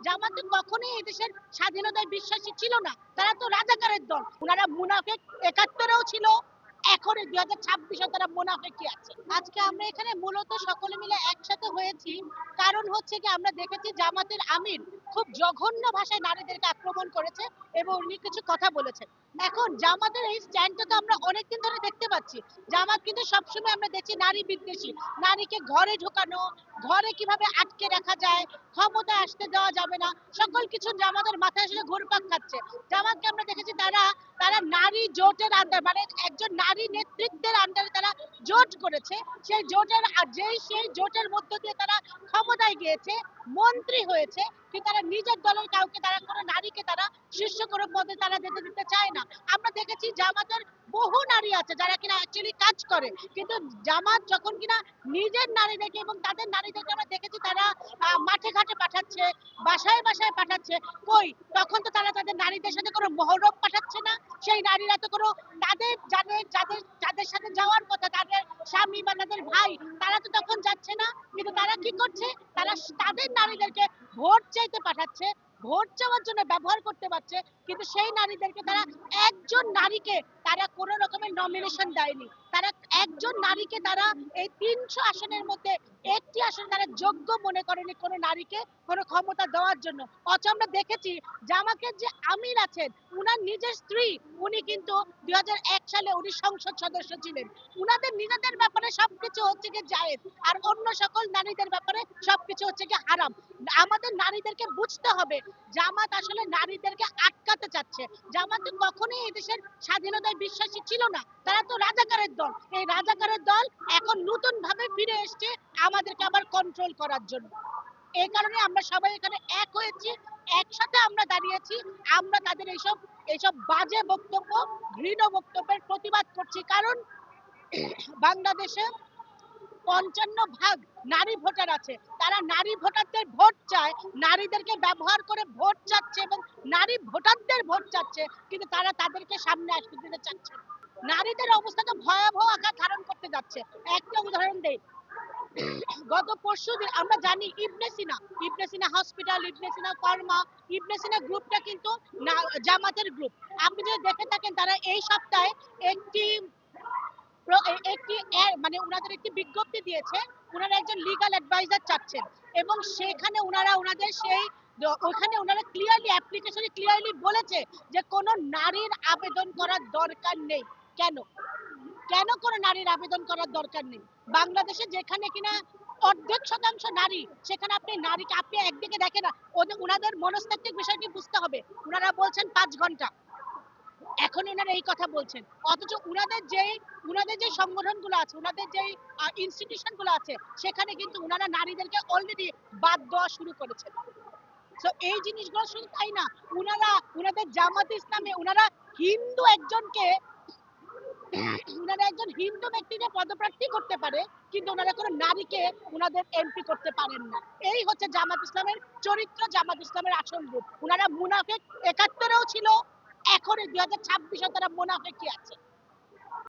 জামাত কখনোই এদেশের স্বাধীনতায় বিশ্বাসী ছিল না, তারা তো রাজাকারের দল। ওনারা মুনাফেক ৭১-এও ছিল, এখন ২০২৬ তারা মুনাফেকই আছে। আজকে আমরা এখানে মূলত সকলে মিলে একসাথে হয়েছি, কারণ হচ্ছে কি আমরা দেখেছি জামাতের আমির খুব জঘন্য ভাষায় নারীদেরকে আক্রমণ করেছে এবং উনি কিছু কথা বলেছেন। এখন জামাতের এই স্ট্যান্ডটা তো আমরা অনেকদিন ধরে দেখতে পাচ্ছি। জামাত কিন্তু সবসময় আমরা দেখছি নারী বিদ্বেষী, নারীকে ঘরে ঢোকানো, ঘরে কিভাবে আটকে রাখা যায়, ক্ষমতা আসতে দেওয়া যাবে না, সকল কিছু জামাতের মাথায় আসলে ঘুরপাক খাচ্ছে। জামাতকে আমরা দেখেছি তারা তারা নারী জোটের আন্ডার, মানে একজন নারী নেতৃত্বের আন্ডারে তারা জোট করেছে। সেই জোটের সেই জোটের মধ্য দিয়ে তারা ক্ষমতায় গিয়েছে, মন্ত্রী হয়েছে, কিন্তু তারা নিজের দলের কাউকে, তারা কোনো নারীকে তারা শীর্ষ কোনো পদে তারা যেতে দিতে চায় না। আমরা দেখেছি জামাতের বহু নারী আছে যারা কিনা অ্যাকচুয়ালি কাজ করে, কিন্তু জামাত যখন কিনা নিজের নারীদেরকে এবং তাদের নারীদেরকে আমরা দেখেছি তারা মাঠে ঘাটে পাঠাচ্ছে, বাসায় বাসায় পাঠাচ্ছে, কই তখন তো তারা তাদের নারীদের সাথে কোনো মহরম পাঠাচ্ছে না। সেই নারীরা তো কোনো তাদের যাদের যাদের যাদের সাথে যাওয়ার কথা, তাদের স্বামী বা তাদের ভাই, তারা তো তখন যাচ্ছে না। কিন্তু তারা কি করছে, তারা তাদের নারীদেরকে ভোট চাইতে পাঠাচ্ছে, ভোট চাওয়ার জন্য ব্যবহার করতে পারছে, কিন্তু সেই নারীদেরকে তারা একজন নারীকে তারা কোনো রকমের নমিনেশন দেয়নি। তারা একজন নারীকে তারা এই ৩০০ আসনের মধ্যে একটি আসন তারা যোগ্য মনে করেনি কোনো নারীকে কোনো ক্ষমতা দেওয়ার জন্য। অথচ আমরা দেখেছি জামাতের যে আমির আছেন, উনার নিজের স্ত্রী, উনি কিন্তু ২০০১ সালে উনি সংসদ সদস্য ছিলেন। উনাদের নিজেদের ব্যাপারে সবকিছু হচ্ছে গিয়ে জায়েজ, আর অন্য সকল নারীদের ব্যাপারে সবকিছু হচ্ছে গিয়ে হারাম। আমাদের নারীদেরকে বুঝতে হবে জামাত আসলে নারীদেরকে আটকাতে চাচ্ছে। জামাত কখনোই এদেশের স্বাধীনতায় বিশ্বাসী ছিল না, তারা তো রাজাকারের দল। এই রাজাকারের দল এখন নতুন ভাবে ফিরে এসছে আমাদেরকে আবার কন্ট্রোল করার জন্য। এই কারণে আমরা সবাই এখানে এক হয়েছি, একসাথে আমরা দাঁড়িয়েছি। আমরা তাদের এইসব এইসব বাজে বক্তব্য, ঘৃণ বক্তব্যের প্রতিবাদ করছি, কারণ বাংলাদেশে ৫৫% নারী ভোটার আছে। তারা নারী ভোটারদের ভোট চায়, নারীদেরকে ব্যবহার করে ভোট চাচ্ছে এবং নারী ভোটারদের ভোট চাচ্ছে, কিন্তু তারা তাদেরকে সামনে আসতে দিতে চাচ্ছে না। নারীদের অবস্থা তো ভয়াবহ আকার ধারণ করতে যাচ্ছে। একটা উদাহরণ দেই, গত পরশুদিন আমরা জানি ইবনে সিনা হসপিটাল, ইবনে সিনা ফার্মা, ইবনে সিনা গ্রুপটা কিন্তু জামাতের গ্রুপ। আপনি যদি দেখে থাকেন তারা এই সপ্তাহে একটি একটি মানে উনাদের একটি বিজ্ঞপ্তি দিয়েছে, উনারা একজন লিগ্যাল অ্যাডভাইজার চাচ্ছেন এবং সেখানে উনারা উনাদের সেই ওখানে ওনারা ক্লিয়ারলি অ্যাপ্লিকেশনে ক্লিয়ারলি বলেছে যে কোনো নারীর আবেদন করার দরকার নেই। কেন কেন কোনো নারীর আবেদন করার দরকার নেই? বাংলাদেশে যেখানে কিনা অর্ধেক শতাংশ নারী, সেখানে আপনি নারীকে আপনি একদিকে দেখেন না, ওদের উনাদের মনস্তাত্ত্বিক বিষয়টি বুঝতে হবে। উনারা বলছেন ৫ ঘন্টা, এখন এনারা এই কথা বলছেন, অথচ উনাদের যে সংগঠনগুলো আছে, উনাদের যে ইনস্টিটিউশন গুলো আছে, সেখানে কিন্তু উনারা নারীদেরকে অলরেডি বাদ দেওয়া শুরু করেছেন। তো এই জিনিসগুলো শুধু তাই না, উনাদের জামাত ইসলামে উনারা হিন্দু একজনকে উনারা একজন হিন্দু ব্যক্তিকে পদপ্রার্থী করতে পারে, কিন্তু ওনারা কোনো নারীকে উনাদের এমপি করতে পারেন না। এই হচ্ছে জামাত ইসলামের চরিত্র, জামাত ইসলামের আসল রূপ। উনারা মুনাফেক ৭১-এও ছিল, এখন ২০২৬ তারা মুনাফেকই আছে।